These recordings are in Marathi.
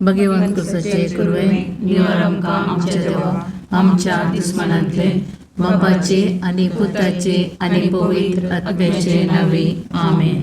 भगवंत सचे कुर्वे निवर आमकां आमच्या देवा आमच्या दुस्मनांतले बापाचे आनी पुताचे आनी पवित्र आत्म्याचे नावे आमेन.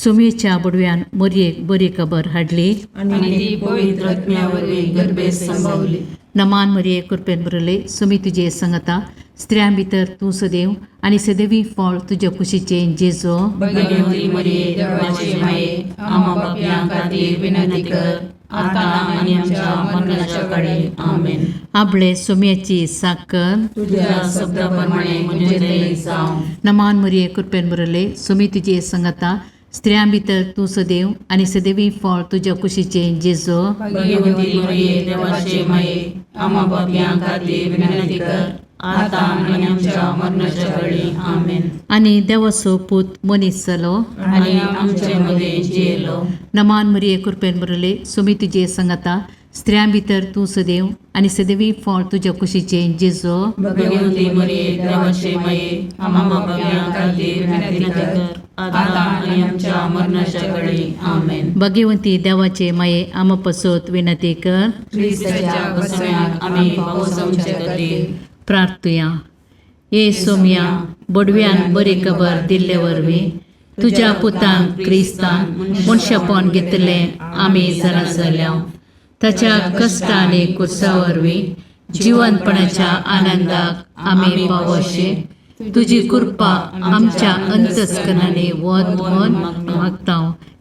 सुमेच्या बुडव्यान मोरयेक बरी खबर हाडली आनी ती पवित्र आत्म्यावरवीं गर्भेत संभवली. नमान मरिये कृपेन बरले सुमी तुजे संगता स्त्रियां भितर तूं सदैव आनी सदैवी फळ तुज्या कुशीचे जेजो. भगवंती मरिये देवाचे माये आम्हा पापयां खातीर विनंती कर आता आनी आमच्या मरणाच्या काळी आमेन. आपले सुम्याची साकर तुझ्या शब्दाप्रमाणे म्हणजे दये जावं. नमान मरिये कृपेन बरले सुमी तुजे संगता स्त्रियां भितर तूं सदैव आनी सदैवी फळ तुज्या कुशीचे जेजो. भगवंती मरिये देवाचे माये आम्हा पापयां खातीर विनंती कर आता आनी आमच्या मरणाच्या काळी आमेन. आनी देवाचो पूत मनीस जालो आनी आमचे मध्ये जियेलो. नमान मरिये कृपेन बरले सुमी तुजे संगता स्त्रियां भितर तूं सदैव आनी सदैवी फळ तुज्या कुशीचे जेजो. भगवंती मरिये देवाचे माये आम्हा पापयां खातीर विनंती कर आता आनी आमच्या मरणाच्या काळी आमेन. भगवंती देवाचे माये आम पसोत विनंती कर. ख्रिस्ताच्या बसण्याक आमी पावस आमचे खातीर प्रार्थुया. ये सोम्या बडव्यान बरी खबर दिल्ले वरवीं तुज्या पुतान क्रिस्तान मनशापण घेतलें आमी जाणा जाल्या. ताच्या कश्ट आनी कुर्सा वरवीं जिवंतपणाच्या आनंदाक आमी पावशे तुजी कृपा आमच्या अंतस्करणाने वत म्हण मागता.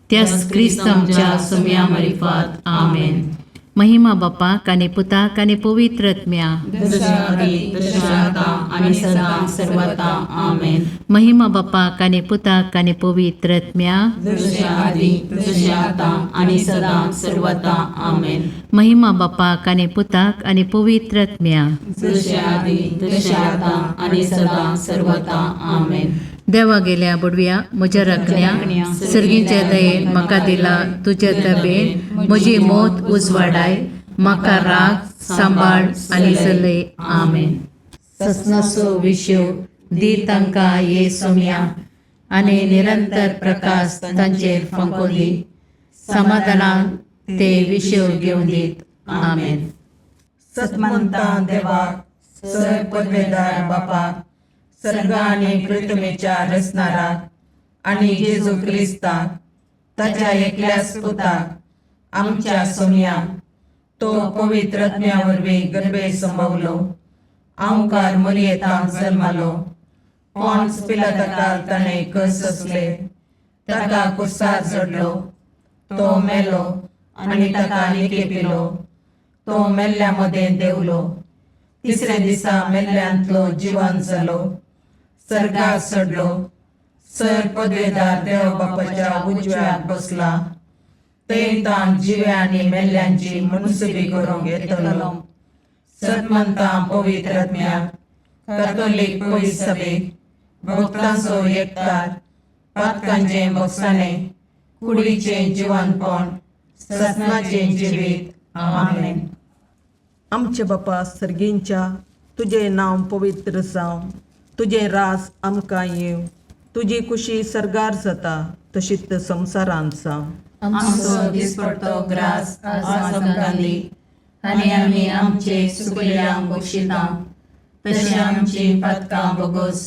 त्याच क्रिस्त आमच्या सोम्या मार्फत आमेन. महिमा बापाक आनी पुताक आनी पवित्र आत्म्या जशा आदी तशा आता आनी सदां सर्वदा आमेन. महिमा बापाक आनी पुताक आनी पवित्र आत्म्या जशा आदी तशा आता आनी सदां सर्वदा आमेन. महिमा बापाक आनी पुताक आनी पवित्र आत्म्या जशा आदी तशा आता आनी सदां सर्वदा आमेन. देवा गेल्या बुडव्या म्हज्या राखण्या सर्गीच्या दयेन म्हाका दिला तुज्या तबेन म्हजी मोत उजवाडाय म्हाका राख सांबाळ आनी चलय आमेन. ससनाचो विशो दी तांकां ये सोम्या आनी निरंतर प्रकाश तांचेर फंकोन दी. समाधानान ते विशो घेवन दीत आमेन. सतमंता देवाक सर पदवेदार बापाक सर्ग आनी पृथ्वीच्या रचणाराक आनी जेजू क्रिस्ताक ताच्या एकल्याच पुताक आमच्या सोम्याक तो पवित्र आत्म्या वरवीं गर्भेत संभवलो. आमकार मरियेंत जल्मालो. पोंच पिलाताका ताणें कस असले. ताका कुर्सार चडलो. तो मेलो आनी ताका निकेपिलो. तो मेल्ल्या मदें देवलो. तिसरे दिसा मेल्ल्यांतलो जिवंत जालो. सर्गाक चडलो. सर पदवेदार देव बापाच्या उजव्याक बसला. थंय ताण जिव्या आनी मेल्ल्यांची मनसुबी करूंक येतलो. सतमंतां पवित्र आत्म्याक कातोलीक पयस सभेक भक्तांचो एकठार पातकांचें बगसाणें कुडीचें जिवंतपण सतनाचें जिवीत आमेन. आमचे बापा सर्गींच्या तुझे नांव पवित्र जावं. तुझे रास आमकां येव. तुजी कुशी सर्गार जाता तशीच संवसारांत जावं. आमचो दिसपडटो ग्रास आज आमकां दी आनी आमी आमचे सुकल्यांक बक्षिता तशें आमची पातकां बोगोस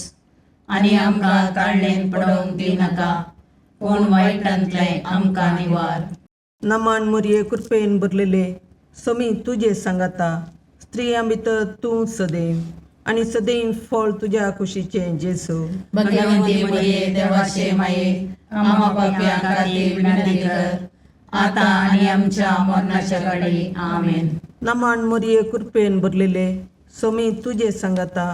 आनी आमकां काळणेन पडोवंक दिनाका पूण वायटांतलें आमकां निवार. नमान मरिये कृपेन भरलेले समी तुजे सांगाता स्त्रियां भितर तूं सदैव आनी सदैव फळ तुज्या कुशीचें जेजू. भगवंती मरिये देवाचे माये आम्हा पापयां खातीर विनंती कर आता आनी आमच्या मरणाच्या काळी आमेन. नमान मरिये कृपेन भरलेले समी तुजे सांगाता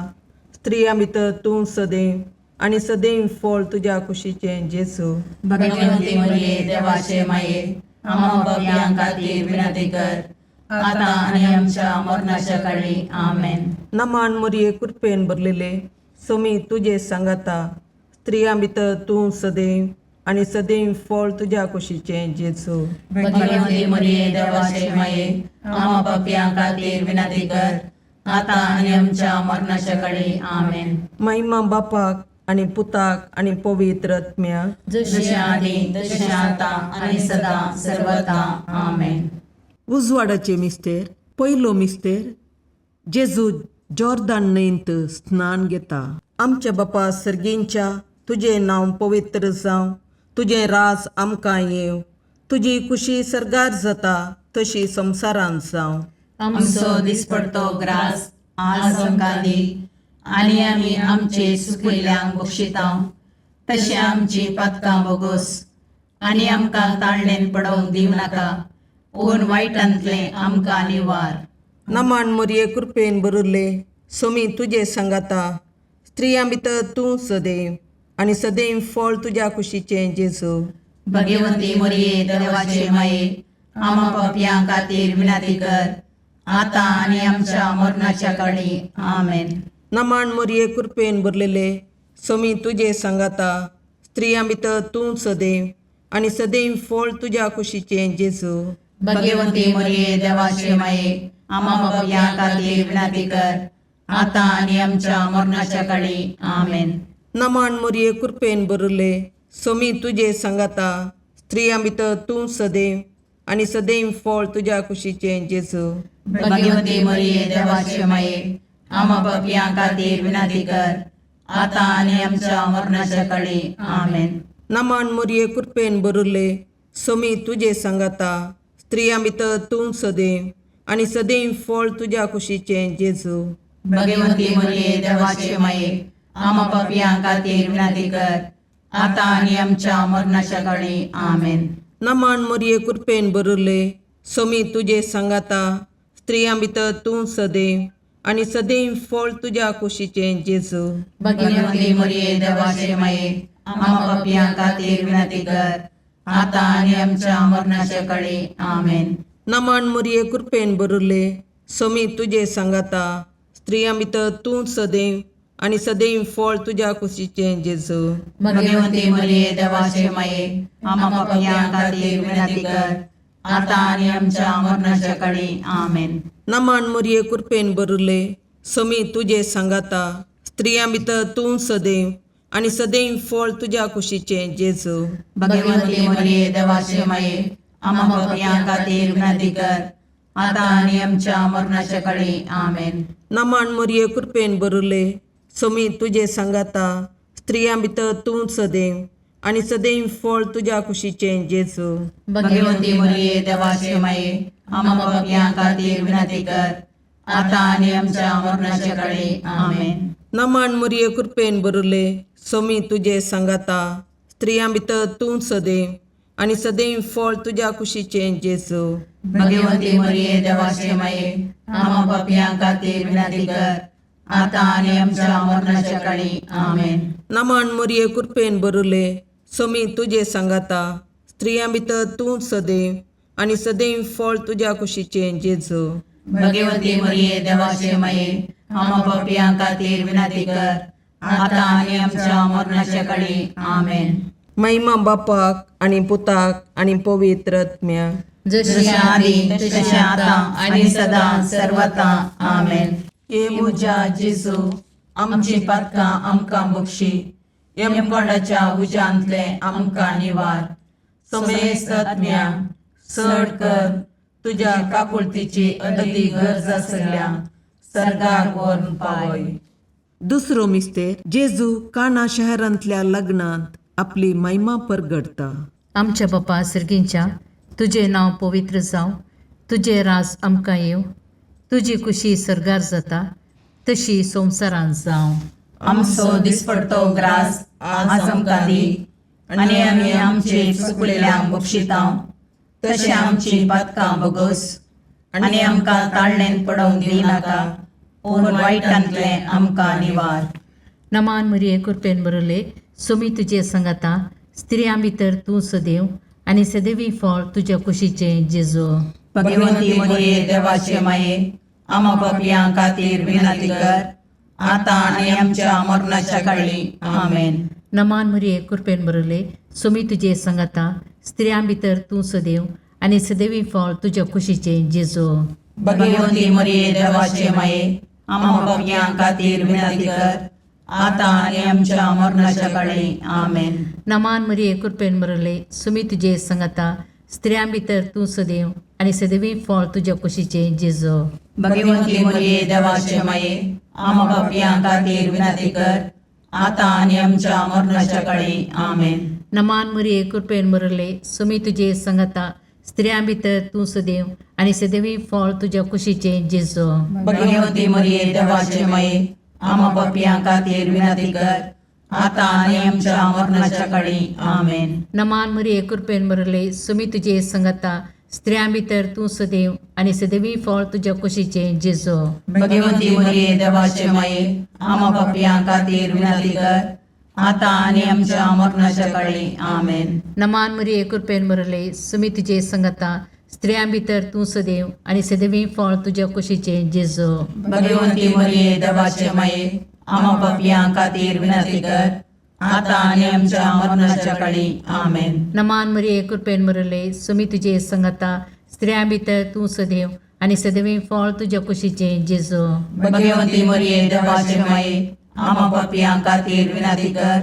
स्त्रियां भितर तूं सदैव आनी सदैव फळ तुज्या कुशीचें जेजू. भगवंती मरिये देवाचे माये आम्हा पापयां खातीर विनंती कर आता आनी आमच्या मरणाच्या काळी आमेन. नमान मरिये कृपेन भरलेले समी तुजे सांगाता स्त्रियां भितर तूं सदैव आनी सदैव फळ तुज्या कुशीचें जेजू. भगवंती मरिये देवाचे माये आम्हा पापयां खातीर विनंती कर आता आनी आमच्या मरणाच्या काळी आमेन. महिमा बापाक आनी पुताक आनी पवित्र आत्म्याक जशें आदी तशें आता आनी सदां सर्वदा आमेन. उजवाडाचे मिस्तेर पयलो मिस्तेर जेजू जॉर्दान न्हंयेंत स्नान घेता. आमच्या बापा सर्गेंच्या तुजें नांव पवित्र जावं, तुजें राज आमकां येवं, तुजी कुशी सरगार जाता तशी संवसारांत जावं. आमचो दिसपडतो ग्रास आज आमकां दी, आनी आमी आमचे सुकिल्ल्यांक बक्षितांव, तशें आमची पातकां बोगोस, आनी आमकां ताळणेन पडोवंक दिवं नाका, पूण वायटांतलें आमकां निवार. नमान मोरये कृपेन बरुल्ले सोमी तुजे सांगाता, स्त्रियां भितर तूं सदैव, आनी सदैव फळ तुज्या कुशीचें जेजू. भगवंती मोरये देवाचे माये, आमा पापयां खातीर विनाती कर, आतां आनी आमच्या मरणाच्या काळी. आमेन. नमान मोरये कृपेन भरलेले सोमी तुजे सांगाता, स्त्रियां भितर तूं सदैव, आनी सदैव फळ तुज्या कुशीचें जेजू. भगवंती मोरये देवाचे माये, आमा पापयां खातीर विनाती कर, आतां आनी आमच्या मरणाच्या काळी. आमेन. नमान मोरये कृपेन भरले सोमी तुजे सांगाता, स्त्रियां भितर तूं सदैव, आनी सदैव फळ तुज्या कुशीचें जेजू. भगवंती मोरये देवाचे माये, आमा पापयां खातीर विनाती कर, आतां आनी आमच्या मरणाच्या काळी. आमेन. नमान मोरये कृपेन भरले सोमी तुजे सांगाता, स्त्रियां भितर तूं सदैव, आनी सदैव फळ तुज्या कुशीचें जेजू. भगवंती मोरये देवाचे माये, आमा पापयां खातीर विनाती कर, आतां आनी आमच्या मरणाच्या काळी. आमेन. नमान मोरये कृपेन भरले सोमी तुजे सांगाता, स्त्रियां भितर तूं सदैव, आनी सदैव फळ तुज्या कुशीचें जेजू. भगवंती मोरये देवाचे माये, आमा पापयां खातीर विनाती कर, आतां आनी आमच्या मरणाच्या काळी. आमेन. नमान मोरये कृपेन भरले सोमी तुजे सांगाता, स्त्रियां भितर तूं सदैव, आनी सदैव फळ तुज्या कुशीचें जेजू. भगवंती मोरये देवाचे माये, आमा पापयां खातीर विनाती कर, आतां आनी आमच्या मरणाच्या काळी. आमेन. नमान मोरये कृपेन भरले सोमी तुजे सांगाता, स्त्रियां भितर तूं सदैव, आनी सदैव फळ तुज्या कुशीचें जेजू. भगवंती मोरये देवाचे माये, आमा पापयां खातीर विनाती कर, आतां आनी आमच्या मरणाच्या काळी. आमेन. नमान मोरये कृपेन भरले सोमी तुजे सांगाता, स्त्रियां भितर तूं सदैव, आनी सदैव फळ तुज्या कुशीचें जेजू. भगवंती मोरये देवाचे माये, आमा पापयां खातीर विनाती कर, आतां आनी आमच्या मरणाच्या काळी. आमेन. नमान मोरये कृपेन भरले सोमी तुजे सांगाता, स्त्रियां भितर तूं सदैव, आनी सदैव फळ तुज्या कुशीचें जेजू. भगवंती मोरये देवाचे माये, आमा पापयां खातीर विनाती कर, आतां आनी आमच्या मरणाच्या काळी. आमेन. नमान मोरये कृपेन भरले सोमी तुजे सांगाता, स्त्रियां भितर तूं सदैव, आनी सदैव फळ तुज्या कुशीचें जेजू. भगवंती मोरये देवाचे माये, आमा पापयां खातीर विनाती कर, आतां आनी आमच्या मरणाच्या काळी. आमेन. महिमा बापाक आनी पुताक आनी पवित्र आत्म्याक, जशी आदी तशें आतां आनी सदां सर्वता. आमेन. हे म्हज्या जेजू, आमची पातकां आमकां बक्षी, यमकोंडाच्या उज्यांतले आमकां निवार. समेस्त आत्म्याक चड कर, तुज्या काकुळतीची अदी गरज आसल्यां सर्गाक व्हरून पावय. दुसरो मिस्तेर जेजू काना शहरांतल्या लग्नांत आपली महिमा परगडता. आमच्या बापा सर्गींच्या तुजें नांव पवित्र जावं, तुजें राज आमकां येवं, तुजी कुशी सरगार जाता तशी संवसारांत जावं. आमचो दिसपडतो ग्रास आज आमकां दी, आनी आमी आमचे चुकलेल्यांक बक्षितांव, तशें आमची पातकां बोगोस, आनी आमकां ताळणेन पडोवंक दिवं नाका, पूण वायटांतलें आमकां निवार. नमान मोरये कृपेन भरले सोमी तुजे सांगाता, स्त्रियां भितर तूं सदैव, आनी सदैवी फळ तुज्या कुशीचें जेजू. भगवंती मोरये देवाचे माये, आमा पापयां खातीर विनाती कर, आतां आनी आमच्या मरणाच्या काळी. आमेन. नमान मोरये कृपेन भरले सोमी तुजे सांगाता, स्त्रियां भितर तूं सदैव, आनी सदैवी फळ तुज्या कुशीचें जेजू. भगवंती मोरये देवाचे माये, आमा पापयां खातीर विनाती कर, आतां आनी आमच्या मरणाच्या काळी. आमेन. नमान मोरये कृपेन भरले सोमी तुजे सांगाता, स्त्रियां भितर तूं सदैव आनी सदैवी फळ तुज्या कुशीचें जेजू. भगवंती मरिये देवाचे माये आम पापियां खातीर विनंती कर आता आनी आमच्या मरणाच्या काळी आमेन. नमान मरिये कृपेन बरले सुमी तुजे संगता स्त्रियां भितर तूं सदैव आनी सदैवी फळ तुज्या कुशीचें जेजू. भगवंती मरिये देवाचे माये आम पापियां खातीर विनंती कर आता आनी आमच्या मरणाच्या काळी आमेन. नमान मरिये कृपेन बरले सुमी तुजे संगता स्त्रियां भितर तूं सदैव आनी सदैवी फळ तुज्या कुशीचें जेजू. भगवंती मरिये देवाचे माये आम पापियां खातीर विनंती कर आता आनी आमच्या मरणाच्या काळी आमेन. नमान मरिये कृपेन बरले सुमी तुजे संगता स्त्रियां भितर तूं सदैव आनी सदैवी फळ तुज्या कुशीचें जेजू. भगवंती मरिये देवाचे माये आम पापियां खातीर विनंती कर आता आनी आमच्या मरणाच्या काळी आमेन. नमान मरिये कृपेन बरले सुमी तुजे संगता स्त्रियां भितर तूं सदैव आनी सदैवी फळ तुज्या कुशीचें जेजू. भगवंती मरिये देवाचे माये आम पापियां खातीर विनंती कर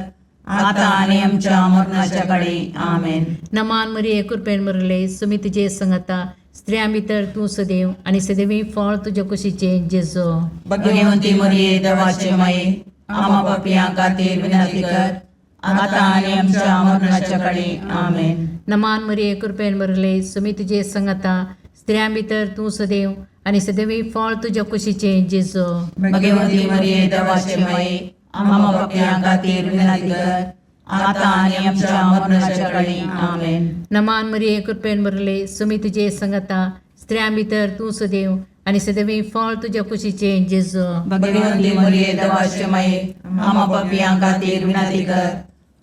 आता आनी आमच्या मरणाच्या काळी आमेन. नमान मरिये कृपेन बरले सुमी तुजे संगता स्त्रियां भितर तूं सदैव आनी सदैवी फळ तुज्या कुशीचें जेजू. भगवंती मरिये देवाचे माये आम पापियां खातीर विनंती कर आता आनी आमच्या मरणाच्या काळी आमेन. नमान मरिये कृपेन बरले सुमी तुजे संगता स्त्रियां भितर तूं सदैव आनी सदैवी फळ तुज्या कुशीचें जेजू. भगवंती मरिये देवाचे माये आम पापियां खातीर विनंती कर आता आनी आमच्या मरणाच्या काळी आमेन. नमान मरिये कृपेन बरले सुमी तुजे संगता स्त्रियां भितर तूं सदैव आनी सदैवी फळ तुज्या कुशीचें जेजू. भगवंती मरिये देवाचे माये आम पापियां खातीर विनंती कर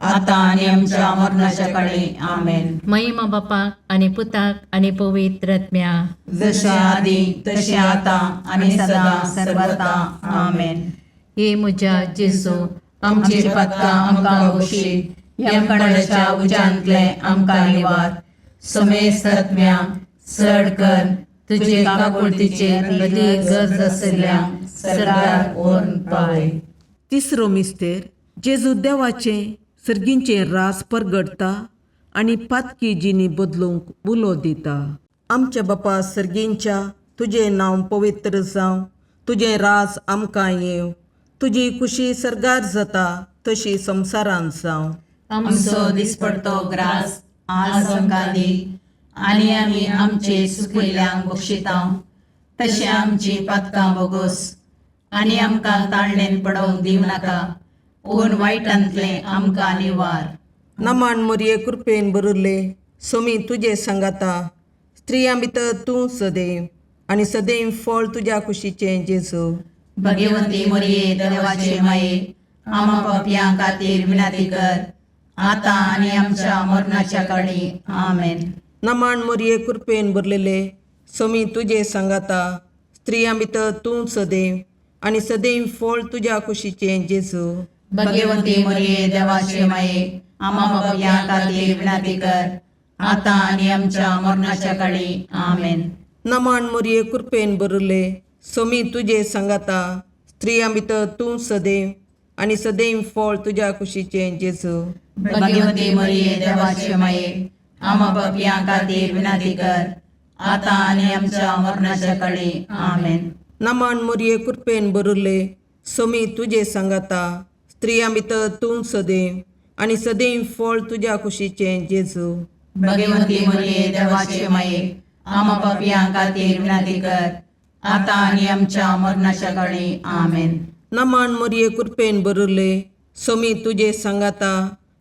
आता आनी आमच्या मरणाच्या काळी आमेन. महिमा बापाक आनी पुताक आनी पवित्र आत्म्या जशे आदी तशे आता आनी सदा सर्वदा आमेन. हे म्हज्या जेजू आमची पदकां आमकां बक्षी यमकणाच्या उज्यांतले आमकां निवार. समेस्त आत्म्या चड कर तुजे काकुळतीचेर कधी गरज आशिल्ल्यांक सरकार व्हरून पावय. तिसरो मिस्तेर जेजू देवाचें सर्गींचें रास परगडता आनी पातकी जिणी बदलूंक उलो दिता. आमच्या बापा सर्गींच्या तुजें नांव पवित्र जावं, तुजें रास आमकां येवं, तुजी कुशी सरगार जाता तशी संवसारांत जावं. आमचो दिसपडतो ग्रास आज आमकां दी आनी आमी आमचे सुकयल्यांक बक्षितांव. तशें आमची पदकां बोगोस आनी आमकां ताळणेन पडोवंक दिवं नाका पूण वायटांतले आमकां निवार. नमान मरिये कृपेन बरले सोमी तुजे सांगाता स्त्रियां भितर तूं सदैव आनी सदैव फळ तुज्या कुशीचें जेजू. भगवंती मरिये देवाचे माये आम पापियां खातीर विनंती कर आता आनी आमच्या मरणाच्या काळी आमेन. नमान मरिये कृपेन बरलेले सोमी तुजे सांगाता स्त्रियां भितर तूं सदैव आनी सदैव फळ तुज्या कुशीचें जेजू. भगवंती मरिये देवाचे माये आम पापियां खातीर विनंती कर आता आनी आमच्या मरणाच्या काळी आमेन. नमान मरिये कृपेन बरले सोमी तुजे सांगाता स्त्रियां भितर तूं सदैव आनी सदैव फळ तुज्या कुशीचें जेजू. भगवंती मरिये देवाचे माये आम पापियां खातीर विनंती कर आता आनी आमच्या मरणाच्या काळी आमेन. नमान मरिये कृपेन बरले सोमी तुजे सांगाता स्त्रियां भितर तूं सदैव आनी सदैव फळ तुज्या कुशीचें जेजू. भगवंती मरिये देवाचे माये आम पापियां खातीर विनंती कर आता आनी आमच्या मरणाच्या काळी आमेन. नमान मरिये कृपेन बरले सोमी तुजे सांगाता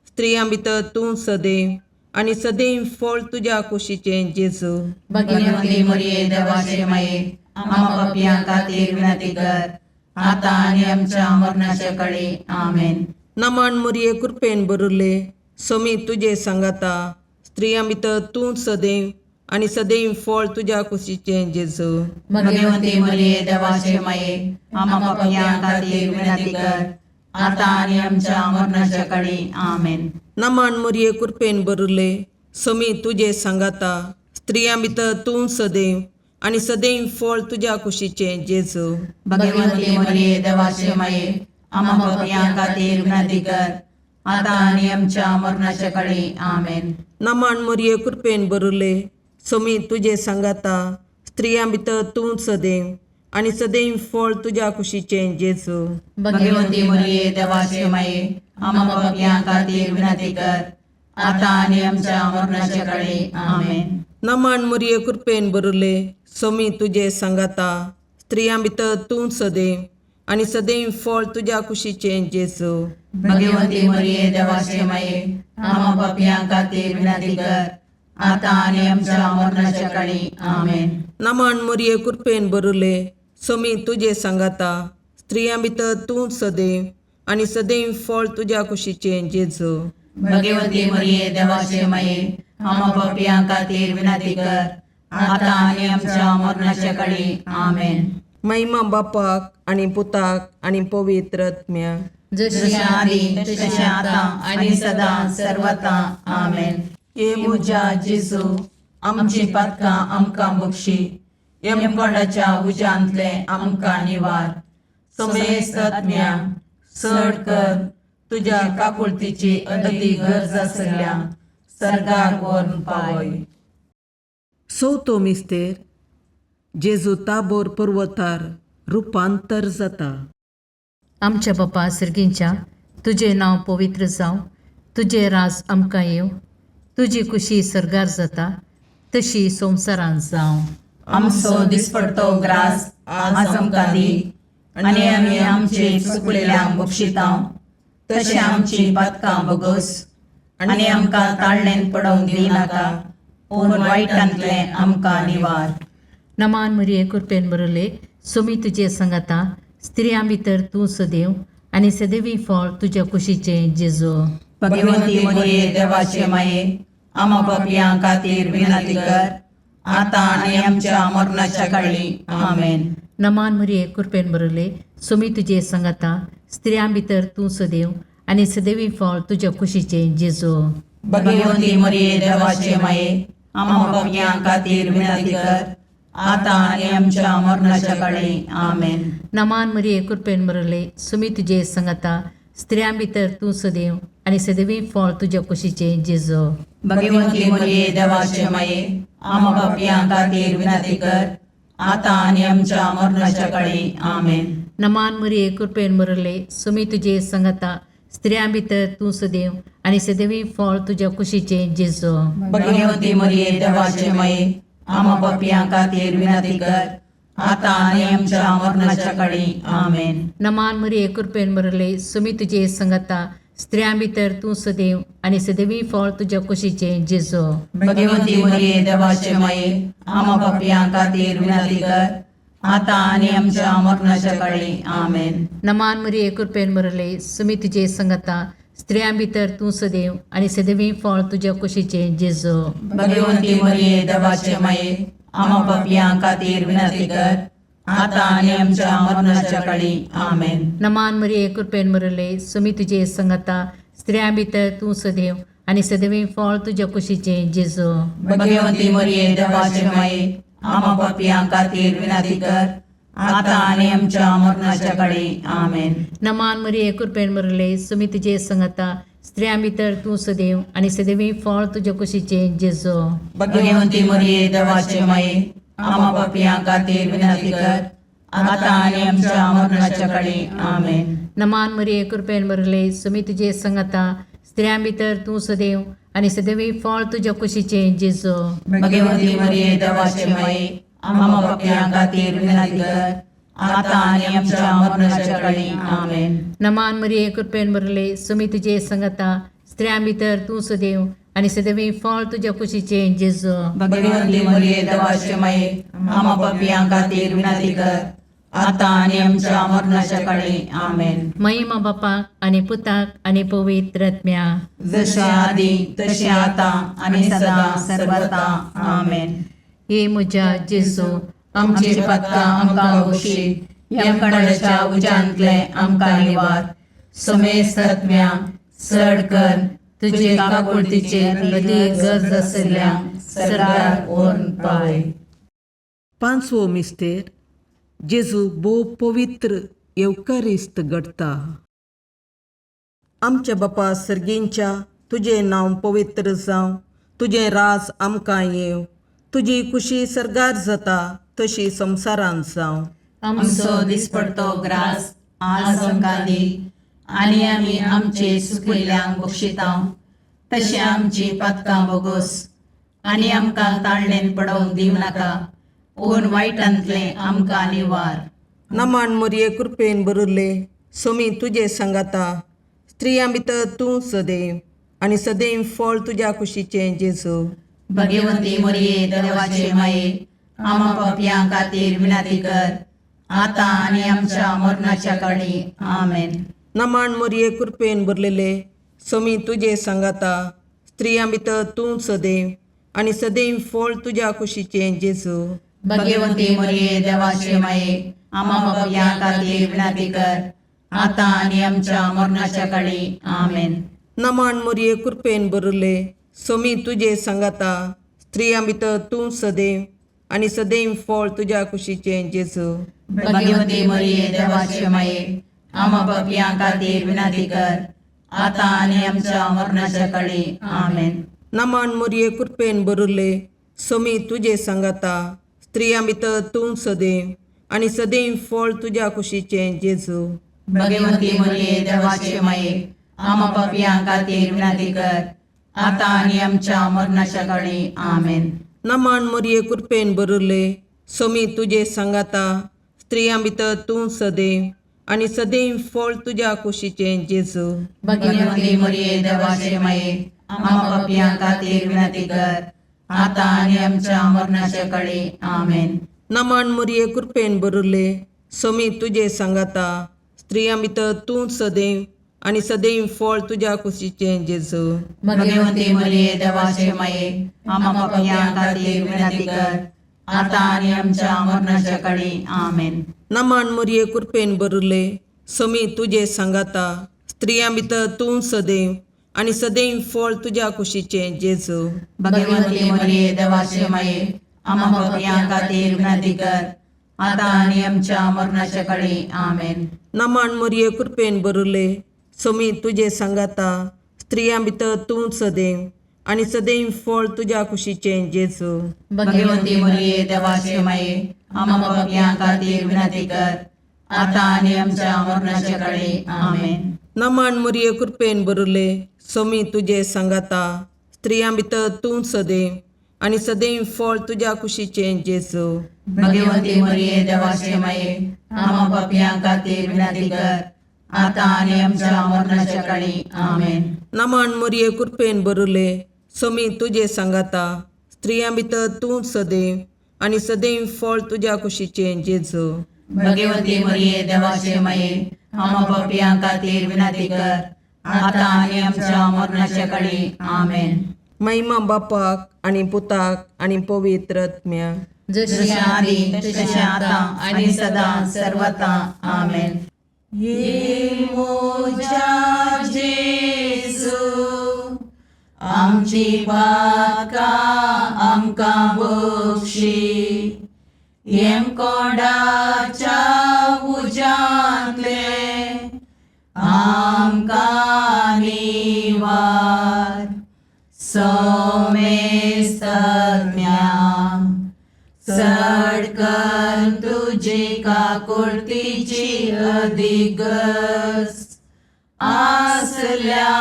स्त्रियां भितर तूं सदैव आनी सदैव फळ तुज्या कुशीचें जेजू. भगवंती मरिये देवाचे माये आम पापियां खातीर विनंती कर आता आनी आमच्या मरणाच्या काळी आमेन. नमान मरिये कृपेन बरले सोमी तुजे सांगाता स्त्रियां भितर तूं सदैव आनी सदैव फळ तुज्या कुशीचें जेजू. भगवंती मरिये देवाचे माये आम पापियां खातीर विनंती कर आता आनी आमच्या मरणाच्या काळी आमेन. नमान मरिये कृपेन बरले सोमी तुजे सांगाता स्त्रियां भितर तूं सदैव आनी सदैव फळ तुज्या कुशीचें जेजू. भगवंती मरिये देवाचे माये आम पापियां खातीर विनंती कर आता आणि आमच्या मरणाच्या काळी आमेन. नमान मोरये कृपेन बरुले सोमी तुझे सांगाता स्त्रियां भितर तूं सदैव आणि सदैव फळ तुझ्या कुशीचे जेजू. भगवंती मरिये देवाचे माये, आम्हा पापियां खातीर विनंती कर, आता आणि आमच्या मरणाच्या काळी आमेन. नमान मोरये कृपेन बरुले सोमी तुझे सांगाता स्त्रियां भितर तूं सदैव आणि सदैव फळ तुझ्या कुशीचे जेजू. भगवंती मरिये देवाचे माये, आम्हा पापियां खातीर विनंती कर, आता आणि आमच्या मरणाच्या काळी आमेन. नमान मोरये कृपेन बरुले सोमी तुझे सांगाता स्त्रियां भितर तूं सदैव आणि सदैव फळ तुझ्या कुशीचे जेजू. भगवंती मरिये देवाचे माये, आम्हा पापियां खातीर विनंती कर, आता आणि आमच्या मरणाच्या काळी आमेन. महिमा बापाक आणि पुताक आणि पवित्र आत्म्या. जशी आधी तशी आता आणि सदा सर्वता आमेन. ये मुजा जेजू आमची पातकां आमकां बक्षी, यमकोंडाच्या उज्यांतले आमकां निवार. समेस्त आत्म्या चड कर तुझ्या काकुळतीची अदी गरज आसल्या सर्गाक व्हरून पावय. चवथो मिस्तेर जेजू ताबोर पर्वतार रुपांतर जाता. आमच्या बापा सर्गींच्या तुझे नाव पवित्र जावं, तुझे राज आमकां येव, तुजी कुशी सरगार जाता तशी संवसारांत जावं. आमचो दिसपडतो ग्रास आज आमकां दी, आणि आमी आमचे चुकलेल्यांक बक्षितांव, तशें आमची पातकां बोगोस आणि आमकां ताळणेन पडोवंक दिनाका, पूण वायटांतले आमकां निवार. नमान मरिये कृपेन बरले सोमी तुजे सांगाता स्त्रियां भितर तूं सदैव आणि सदैवी फळ तुझ्या कुशीचे जेजू. भगवंती मरिये देवाचे माये, आम्हा पापियां खातीर विनंती कर, आता आणि आमच्या मरणाच्या काळी आमेन. नमान मरिये कृपेन बरले सोमी तुजे सांगाता स्त्रियां भितर तूं सदैव आणि सदैवी फळ तुझ्या कुशीचे जेजू. भगवंती मरिये देवाचे माये, आम्हा पापियां खातीर विनंती कर, आता आणि आमच्या मरणाच्या काळी आमेन. नमान मरिये कृपेन बरले सोमी तुजे सांगाता स्त्रियां भितर तूं सदैव आणि सदैवी फळ तुझ्या कुशीचे जेजू. भगवंती मरिये देवाचे माये, आम्हा पापियां खातीर विनंती कर, आता आणि आमच्या मरणाच्या काळी आमेन. नमान मरिये कृपेन बरले सोमी तुजे सांगाता स्त्रियां भितर तूं सदैव आणि सदैवी फळ तुझ्या कुशीचे जेजू. भगवंती मरिये देवाचे माये, आम्हा पापियां खातीर विनंती कर, आता आणि आमच्या मरणाच्या काळी आमेन. नमान मरिये कृपेन बरले सोमी तुजे सांगाता स्त्रियां भितर तूं सदैव आणि सदैवी फळ तुझ्या कुशीचे जेजू. भगवंती मरिये देवाचे माये, आम्हा पापियां खातीर विनंती कर, आता आणि आमच्या मरणाच्या काळी आमेन. नमान मरिये कृपेन बरले सोमी तुजे सांगाता स्त्रियां भितर तूं सदैव आणि सदैवी फळ तुझ्या कुशीचे जेजू. भगवंती मरिये देवाचे माये, आम्हा पापियां खातीर विनंती कर, आता आणि आमच्या मरणाच्या काळी आमेन. नमान मरिये कृपेन बरले सोमी तुजे सांगाता स्त्रियां भितर तूं सदैव आणि सदैवी फळ तुझ्या कुशीचे जेजू. भगवंती मरिये देवाचे माये, आम्हा पापियां खातीर विनंती कर, आता आणि आमच्या मरणाच्या काळी आमेन. नमान मरिये कृपेन बरले सोमी तुजे सांगाता स्त्रियां भितर तूं सदैव आणि सदैवी फळ तुझ्या कुशीचे जेजू. भगवंती मरिये देवाचे माये, आम्हा पापियां खातीर विनंती कर, आता आणि आमच्या मरणाच्या काळी आमेन. नमान मरिये कृपेन बरले सोमी तुजे सांगाता स्त्रियां भितर तूं सदैव आणि सदैवी फळ तुझ्या कुशीचे जेजू. भगवंती मरिये देवाचे माये, आम्हा पापियां खातीर विनंती कर, आता आणि आमच्या मरणाच्या काळी आमेन. नमान मरिये कृपेन बरले सोमी तुजे सांगाता स्त्रियां भितर तूं सदैव आणि सदैवी फळ तुझ्या कुशीचे जेजू. भगवंती मरिये देवाचे माये, आम्हा पापियां खातीर विनंती कर, आता आणि आमच्या मरणाच्या काळी आमेन. महिमा बापाक आणि पुताक आणि पवित्र आत्म्या. जशा आधी तशी आता आणि सदा सर्वता आमेन. हे म्हज्या जेजू आमची पातकां आमकां बक्षी, यमकणाच्या उज्यांतले आमकां निवार. समेस्त आत्म्या चड कर तुजे काकुळतीचे अदी गरज आसल्यांक सर्गार व्हरून पावय. पांचवो मिस्तेर जेजू भोव पवित्र येवकारिस्त घडता. आमच्या बापा सर्गींच्या तुझे नांव पवित्र जावं, तुझे राज आमकां येव, तुजी कुशी सरगार जाता तशी संवसारांत जावं. आमचो दिसपडतो ग्रास आज आमकां दी, आनी आमी आमचे सुकिल्ल्यांक बक्षितांव, तशें आमची पातकां बोगोस, आनी आमकां ताळणेन पडोवंक दिव नाका, पूण वायटांतलें आमकां निवार. नमान मोरये कृपेन बरुल्ले, सोमी तुजे सांगाता, स्त्रियां भितर तूं सदैव, आनी सदैव फळ तुज्या कुशीचें जेजू. भगवंती मोरये देवाचे माये, आमा पापयां खातीर विनंती कर, आतां आनी आमच्या मरणाच्या काळी. आमेन. नमान मोरये कृपेन भरलेले, सोमी तुजे सांगाता, स्त्रियां भितर तूं सदैव, आनी सदैव फळ तुज्या कुशीचें जेजू. भगवंती मोरये देवाचे माये, आमा पापयां खातीर विनंती कर, आतां आनी आमच्या मरणाच्या काळी. आमेन. नमान मोरये कृपेन भरले, सोमी तुजे सांगाता, स्त्रियां भितर तूं सदैव, आनी सदैव फळ तुज्या कुशीचें जेजू. भगवंती मोरये देवाचे माये, आमा पापयां खातीर विनंती कर, आतां आनी आमच्या मरणाच्या काळी. आमेन. नमान मोरये कृपेन भरले, सोमी तुजे सांगाता, स्त्रियां भितर तूं सदैव, आनी सदैव फळ तुज्या कुशीचें जेजू. भगवंती मोरये देवाचे माये, आमा पापयां खातीर विनंती कर, आतां आनी आमच्या मरणाच्या काळी. आमेन. नमान मोरये कृपेन भरले, सोमी तुजे सांगाता, स्त्रियां भितर तूं सदैव, आनी सदैव फळ तुज्या कुशीचें जेजू. भगवंती मोरये देवाचे माये, आमा पापयां खातीर विनंती कर, आतां आनी आमच्या मरणाच्या काळी. आमेन. नमान मोरये कृपेन भरले, सोमी तुजे सांगाता, स्त्रियां भितर तूं सदैव, आनी सदैव फळ तुज्या कुशीचें जेजू. भगवंती मोरये देवाचे माये, आमा पापयां खातीर विनंती कर, आतां आनी आमच्या मरणाच्या काळी. आमेन. नमान मोरये कृपेन भरले, सोमी तुजे सांगाता, स्त्रियां भितर तूं सदैव, आनी सदैव फळ तुज्या कुशीचें जेजू. भगवंती मोरये देवाचे माये, आमा पापयां खातीर विनंती कर, आतां आनी आमच्या मरणाच्या काळी. आमेन. नमान मोरये कृपेन भरले, सोमी तुजे सांगाता, स्त्रियां भितर तूं सदैव, आनी सदैव फळ तुज्या कुशीचें जेजू. भगवंती मोरये देवाचे माये, आमा पापयां खातीर विनंती कर, आतां आनी आमच्या मरणाच्या काळी. आमेन. नमान मोरये कृपेन भरले, सोमी तुजे सांगाता, स्त्रियां भितर तूं सदैव, आनी सदैव फळ तुज्या कुशीचें जेजू. भगवंती मोरये देवाचे माये, आमा पापयां खातीर विनंती कर, आतां आनी आमच्या मरणाच्या काळी. आमेन. नमान मोरये कृपेन भरले, सोमी तुजे सांगाता, स्त्रियां भितर तूं सदैव, आनी सदैव फळ तुज्या कुशीचें जेजू. भगवंती मोरये देवाचे माये, आमा पापयां खातीर विनंती कर, आतां आनी आमच्या मरणाच्या काळी. आमेन. महिमा बापाक आनी पुताक आनी पवित्र आत्म्याक, जशें आदी तशें आतां आनी सदां सर्वता. आमेन. ये मोजा जेजू, आमची पातकां आमकां बक्षी, येम कोणाच्या उजांतले आमकां निवार. सोमेस्त सडकन तुजी काकुळतीची अधिगस, आसल्या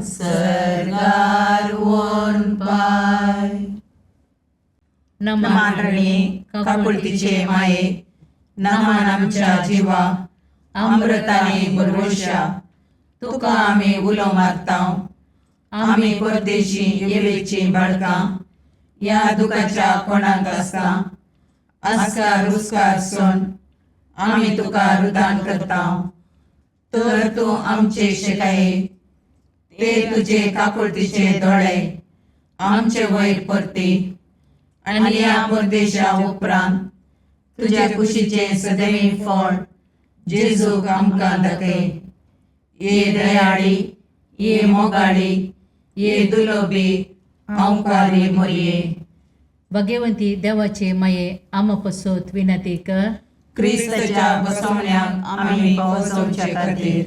सरगार वोन पाय. नमान रणे काकुळतीचे माये, नमान आमच्या जिवा, अमृताने भरवशा, तुका आमी उलो मारतांव. आमी परदेशी येवेची बाळकां, या दुखाच्या कोणाक आसता, आस्कार रुस्कार सोन आमी तुका रुदान करतांव. तर तूं आमचे शिकाये, ते तुजे काकुळतीचे दोळे आमचे वयर परती, आनी या परदेशा उपरांत तुज्या कुशीचे सदैव फळ जेजूक आमकां दाखय. ये दयाळी, ये मोगाळी, ये दुलोबी, अवकारी मोरये. भगवंती देवाचे माये, आमा पसोत विनंती कर. क्रिस्ताच्या बसवण्याक आमी पावसोवचे खातीर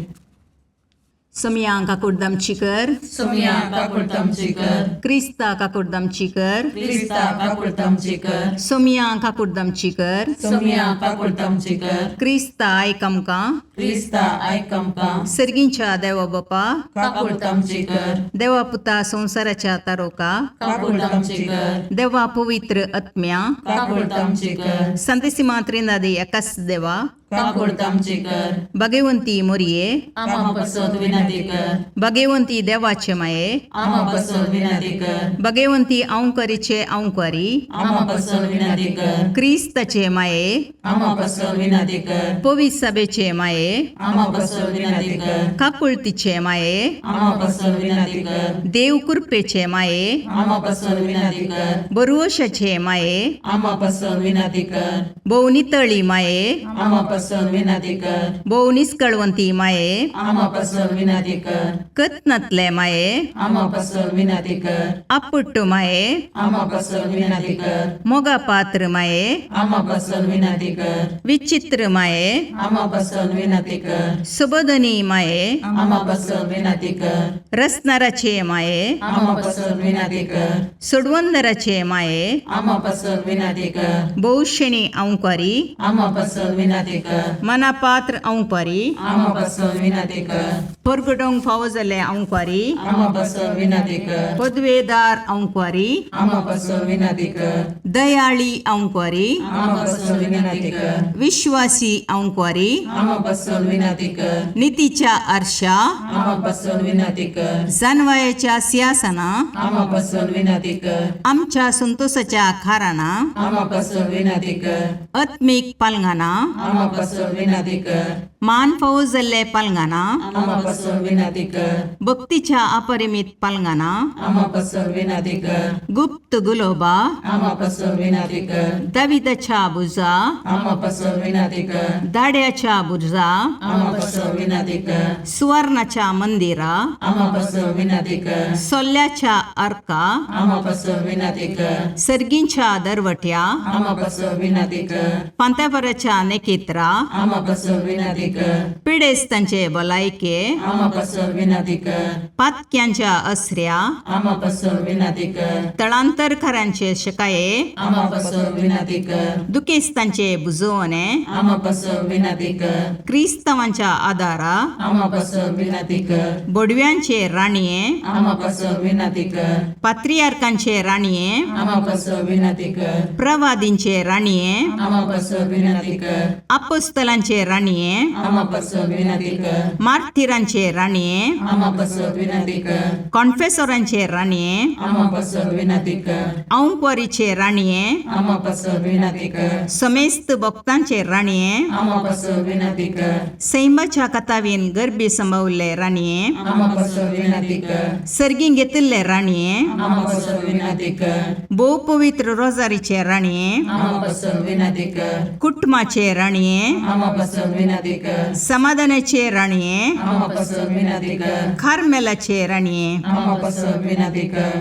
सोमिया काकुर्दमचीकर, सोमिया काकुर्दमचीकर, क्रिस्ता काकुर्दमचीकर, क्रिस्ता काकुर्दमचीकर, सोमिया काकुर्दमचीकर, सोमिया काकुर्दमचीकर, क्रिस्ता आयकमका, क्रिस्ता आयकमका, सर्गींच्या देवा बापा, काकुर्दमचीकर, देवा पुता संसाराच्या तारोका, काकुर्दमचीकर, देवा पवित्र आत्म्या, काकुर्दमचीकर, संतसिमा त्रिनादी एकाच देवा, काकुर्दमचीकर, भगवंती मोरये, आमा पसोद विनंती कर, भगवंती देवाचे माये, आमा पसोद विनंती कर, भगवंती औंकरीचे औंकारी, आमा पसोद विनंती कर, क्रिस्ताचे माये, आमा पसोद विनंती कर, पवित्र सभेचे माये, आमा पसोद विनंती कर, काकुळतीचे माये, आमा पसोद विनंती कर, देव कृपेचे माये, आमा पसोद विनंती कर, बरुवशाचे माये, आमा पसोद विनंती कर, भोवनितळी माये, आमा पसोद विनंती कर, भोवनिस्कळवंती माये, आमा पसोद विनंती कर, कतनातले माये, आमा पसोद विनंती कर, अपुट्टू माये, आमा पसोद विनंती कर, मोगा पात्र माये, आमा पसोद विनंती कर, विचित्र माये, आमा पसोद विनंती कर, सुबोधनी माये, आमा पसोद विनंती कर, रसनाराचे माये, आमा पसोद विनंती कर, सुडवंदराचे माये, आमा पसोद विनंती कर, बहुशणी औंकारी, आमा पसोद विनंती कर, मनापात्र औंकारी, आमा पसोद विनंती कर, परगडोंग फावो जाल्ले औंकारी, आमा पसोद विनंती कर, पदवेदार औंकारी, आमा पसोद विनंती कर, दयाळी औंकारी, आमा पसोद विनंती कर, विश्वासी औंकारी, आमा पसोद विनंती कर, नीतीच्या आरशा, आमा पसोद विनंती कर, जानवायाच्या सिंहासना, आमा पसोद विनंती कर, आमच्या संतोषाच्या खाराना, आमा पसोद विनंती कर, आत्मिक पालंगाना, आमा पसोद विनंती कर, मान फावो जाल्ले पालंगाना, आमा पसोद विनंती कर, भक्तीच्या अपरिमित पालंगाना, आमा पसोद विनंती कर, गुप्त गुलोबा, आमा पसोद विनंती कर, दाविदाच्या बुजा, आमा पसोद विनंती कर, दाड्याच्या बुजा, आमा पसोद विनंती कर, सुवर्णाच्या मंदिरा, आमा पसोद विनंती कर, सोल्ल्याच्या अर्का, आमा पसोद विनंती कर, सर्गींच्या दरवट्या, आमा पसोद विनंती कर, पांत्यापराच्या नेकेत्रा, आमा पसोद विनंती कर, पिडेस्तांचे भलायके, आमा पसोद विनंती कर, पातक्यांच्या असऱ्या, आमा पसोद विनंती कर, तळांतरकारांचे शकाये, आमा पसोद विनंती कर, दुखेस्तांचे बुजवणे, आमा पसोद विनंती कर, क्रिस्तवांच्या आदारा, आमा पसोद विनंती कर, बोडव्यांचे राणीये, आमा पसोद विनंती कर, पात्रियार्कांचे राणीये, आमा पसोद विनंती कर, प्रवादींचे राणीये, आमा पसोद विनंती कर, अपोस्तलांचे राणीये, आमा पसोद विनंती कर, मार्थिरांचे राणीये, आमा पसोद विनंती कर, कॉन्फेसोरांचे राणीये, आमा पसोद विनंती कर, औंकवारीचे राणीये, आमा पसोद विनंती कर, समेस्त भक्तांचे राणीये, आमा पसोद विनंती कर, सैमाच्या कथावीन गर्भी संभवले राणीये, आमा पसोद विनंती कर, सर्गीं घेतिल्ले राणीये, आमा पसोद विनंती कर, भोव पवित्र रोजारीचे राणीये, आमा पसोद विनंती कर, कुटुंबाचे राणीये, आमा पसोद विनंती कर, समाधानाचे राणीये, आमा पसोद विनंती कर, खारमेलाचे राणीये, आमा पसोद विनंती कर,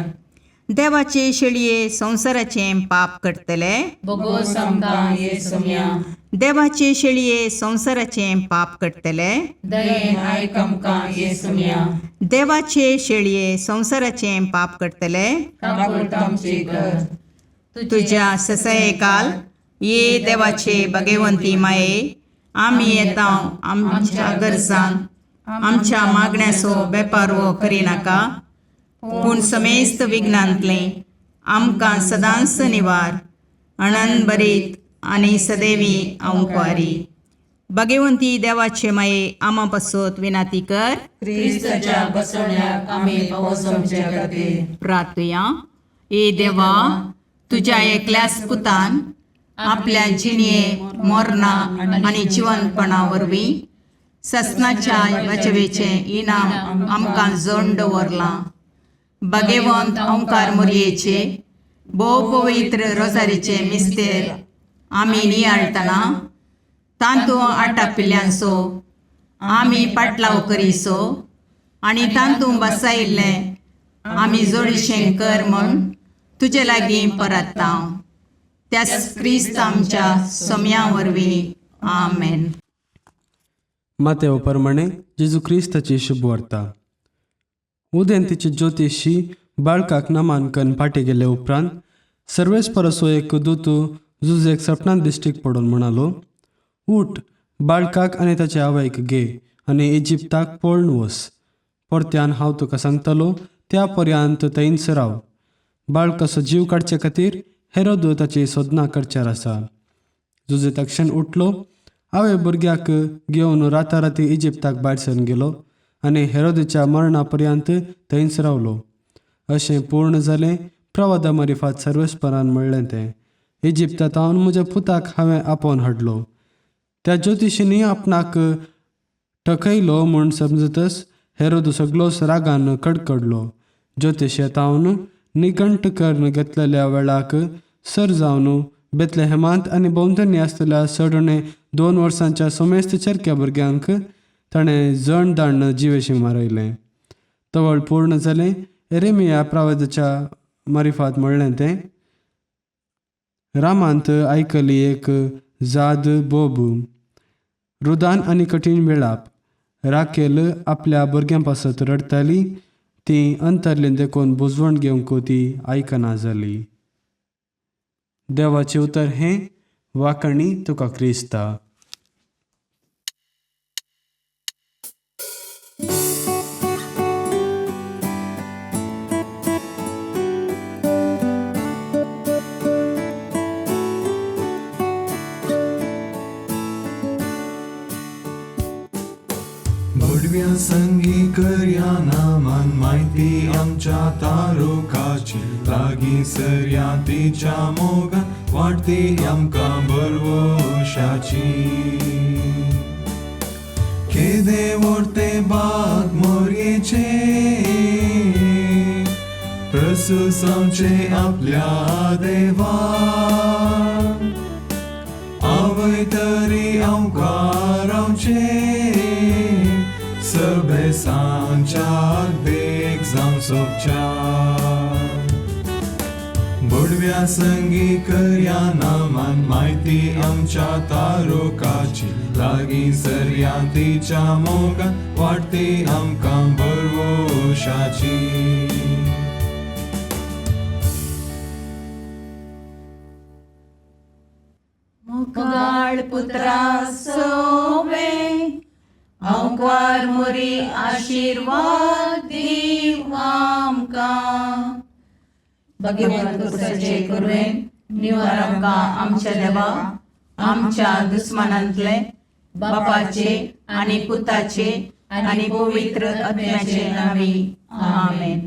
देवाचे शेळये संसाराचे पाप करतले, बोगोस आमकां येसुमिया, देवाचे शेळये संसाराचे पाप करतले, दयेन आयक आमकां येसुमिया, देवाचे शेळये संसाराचे पाप करतले, काकुळतामची कर, तुझ्या ससये काल ये देवाचे भगवंती माये, आम्ही येता आमच्या गरजांक आमच्या मागण्याचो बेपारवो करिनाका, पूण समेस्त विघ्नांतले आमकां सदांच निवार, आनंद बरीत आनी सदैवी औंकवारी. भगवंती देवाचे माये आमा पासत विनाती कर. क्रिस्ताच्या बसवण्याक आमी पावसोमचे खातीर प्रार्थया. ए देवा, तुझ्या एकल्याच पुतान आपल्या जिणये मोरणा आनी जिवंतपणा वरवीं ससनाच्या वाचवेचे इनाम आमकां जोडून दवरलां. भगवंत ओंकार मोरयेचे भोव पवित्र रोजारीचे मिस्तेर आमी नियाळतना तांतूं आटापिल्ल्यांचो आमी पाटलाव करिसो आनी तांतूं बसायिल्लें आमी जोडीशें कर म्हूण तुजे लागीं परतता. त्याच क्रिस्त आमच्या सोम्या वरवीं. आमेन. मातेव प्रमाणे जेजू क्रिस्ताची शुभ वार्ता. उदेंतीचे ज्योतिशी बाळकाक नामांकन फाटे गेले उपरांत सर्वेस परसो एक दूत जुजेक सपनांत दिश्टीक पडून म्हणालो, उठ, बाळकाक आनी ताचे आवयक घे आनी इजिप्ताक पळून वस. परत्यान हांव तुका सांगतलो त्या पर्यंत थंयच राव. बाळकाचो जीव काडचे खातीर हेरोद ताची सोदना करच्यार आसा. जुजे तक्षण उठलो, आवय भुरग्याक घेवन राताराती इजिप्ताक भायर सरून गेलो आनी हेरोदेच्या मरणा पर्यंत थंयच रावलो. अशें पूर्ण जालें प्रवादा मारिफात सर्वेस्परान म्हणलें तें. इजिप्तांत म्हज्या पुताक हांवें आपोवन हाडलो. त्या ज्योतिशिनी आपणाक ठकयलो म्हूण समजतच हेरोद सगळोच रागान कडकडलो. ज्योतिशी तावन निघंट करून घेतलेल्या वेळाक सर जावन बेतलेहेमांत आनी भोंवतणी आसलेल्या सडणे 2 वर्सांच्या सोमेस्त चरक्या भुरग्यांक ताणें जण दाण जिवेशी मारयलें. तवळ पूर्ण जालें एरेमिया प्रवादाच्या मारिफात म्हणलें तें. रामांत आयकली एक जाद बोब, रुदान आनी कठीण वेळाप. राकेल आपल्या भुरग्यां पासत रडताली, ती अंतरलें देखून बुजवण घेवंक ती आयकना जाली. देवाचें उतर हें, वाकणी तुका क्रिस्ता. भडव्या संगी करया नामान माहिती आमच्या तारुकाची. लागीं सरया तिच्या मोगान वाटती आमकां बरवशाची. केदे व्हरते बाग मोरयेचे, प्रसूस आमचे आपल्या देवा. आवय तरी आमकां रावचे, सबे सांच्याक देख जावं सोबच्या. बुडव्या संगी करया नामान माहिती आमच्या तारुकाची. लागीं सरया तिच्या मोगान वाटती आमकां बरवशाची. मुगाळ पुत्रा सोवे, अवकार मोरी आशीर्वाद दीव आमकां. भगवंत पुरुषाचे करुवेन निवार आमकां आमच्या देवा, आमच्या दुस्मनांतले, बापाचे आनी पुताचे आनी पवित्र आत्म्याचे नांवी. आमेन.